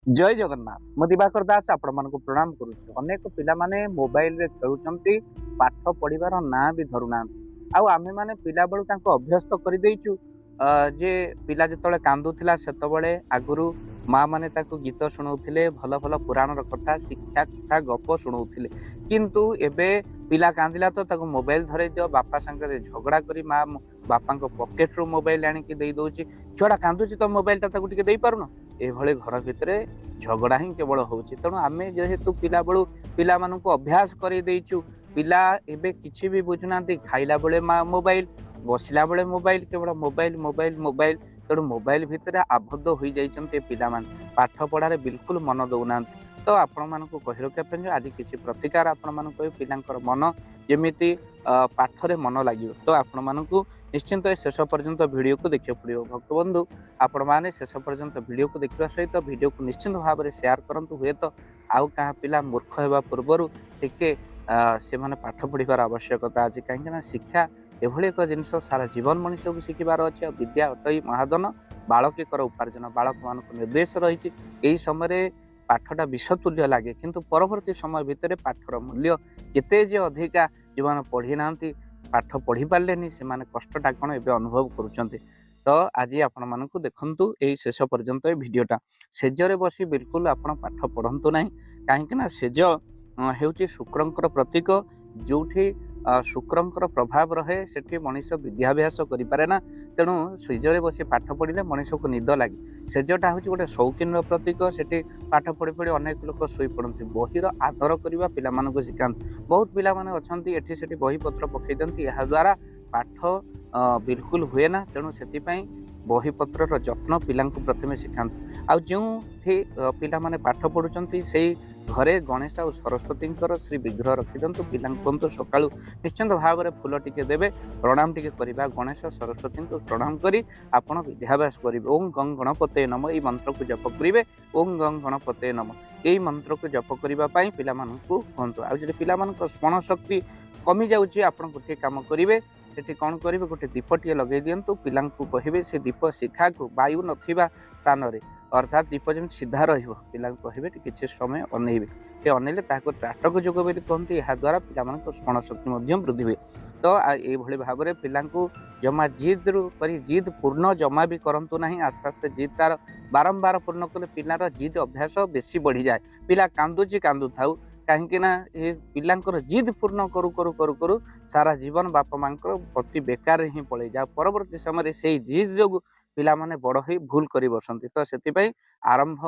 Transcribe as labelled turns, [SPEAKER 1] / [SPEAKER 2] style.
[SPEAKER 1] जय जगन्नाथ मु दिवाकर दास आपण मानक प्रणाम करुच्ची। अनेक पिला माने मोबाइल रे खेलुचंती, पाठ पढ़िबार ना भी धरुना। आमे माने पिला बेलू तांको अभ्यस्त कर देइचु जे पिला जतबेले कांदुथिला सेतबेले आगुरु माँ माने ताको गीत शुणाउथिले, भल भल पुराणर कथा शिक्षा कथा गप शुणाउथिले। किंतु एबे पिला कांदिला तो ताको मोबाइल धरे दियो, बापा संगे झगड़ा करी माँ बापा पॉकेट रू मोबाइल आनिकी देई दउची। छुआटा कांदुची तो मोबाइल ता ताको टिके देई पारुनो, एभले घर भितरे झगड़ा ही केवल होउची। तेणु आमे जेहेतु पिला बेलू पिला मानकु अभ्यास करी देइचु, पिला एबे किछि भी बुझुनांती। खाइला बेले मोबाइल, बसिला बेले मोबाइल, केवल मोबाइल मोबाइल मोबाइल। तेणु मोबाइल भितरे आबद्ध होई जाइचंती पिला मान, पाठ पढ़ारे बिल्कुल मन दउनांती। तो आपण मानकु कहि रखिया पे आज किछि प्रतिकार आपण मानकु पिलांकर मन जेमिति पाठरे मन लागियो। तो आपण मानकु निश्चिंत शेष पर्यंत वीडियो को देखियो पड़ियो। भक्त बंधु आपण माने शेष पर्यंत वीडियो को देखिबा सहित वीडियो को निश्चिंत भाव में शेयर करंतु। हुए तो आउ कहा पिला मूर्ख हेबा पूर्वरु टिके से माने पाठ पढ़िबार आवश्यकता अछि। कहीं शिक्षा एभली एक जिनस सारा जीवन मनुष्य को शिखिबार अच्छे। विद्या अटई महाधन, बालकीकर उपार्जन। बालक मान निर्देश रही यही समय पाठटा विषतुल्य लगे, किंतु परवर्ती समय भितर पाठर मूल्य केते जे अधिका जो पढ़ी ना पाठ पढ़ी पारे से कष्टा कौन ए अनुभव करुँच। तो आज आपण मानक देखु यही शेष पर्यंत भिडटा सेजरे बसी बिल्कुल आप पाठ पढ़ंतु ना। कहीं सेज हूँ शुक्रंकर प्रतीक, जो शुक्रंकर प्रभाव रहे से मनीष विद्याभ्यास करें ना। तेणु सेजरे बसी पाठ पढ़ले मनीष को निद लगे। सेजटा हूँ गोटे शौकीन प्रतीक, से पाठ पढ़ी पढ़ी अनेक लोक शोई पड़ती। बहीर आदर करने पिला शिखा। बहुत पिला एठी सेठी बही पत्र पकई दिखती, यह द्वारा पाठ बिल्कुल हुए ना। तेणु से बही पत्र जत्न पिला प्रथम शिखा। आउ जो पिला माने पाठ पढ़ुंट से घरे गणेश और सरस्वती श्री विग्रह रखी दिंतु। पिला कहतु सका निश्चिंत भाव में फूल टिके देवे, प्रणाम टिके करिबा। गणेश सरस्वती को प्रणाम करी आपण विद्याभ्यास करेंगे। ओं गं गणपते नम ये मंत्र को जप करेंगे। ओं गं गणपते नम यही मंत्र को जप करने पिला कहतु। आज पिला स्मरण शक्ति कमी जाऊँगी, आप गोटे कम करेंगे सेठी कौन करेंगे, गोटे दीपटे लगे दिंतु। पिला कहे से दीप शिखा को वायु नथिबा स्थान रे, अर्थात दीप जमी सीधा रहा कहे कि समय अनेबे। से अनेले त्राटक जोग बोली कहते। यह द्वारा पिला स्मरण शक्ति वृद्धि हुए। तो ये भाव में पिला जमा जिद जिद पूर्ण जमा भी करूँ ना। आस्ते आस्ते जिद तार बारंबार पूर्ण कले पिलार जिद अभ्यास बेसी बढ़ी जाए। पिला कांदुची कांदु थाउ, कहीं पिलांकर जिद पूर्ण करू करू करू करू सारा जीवन बापा माँ प्रति बेकार ही पड़े जाए। परवर्ती समय से जिद जो पिला माने बड़ ही भूल कर बसंती। तो से आरंभ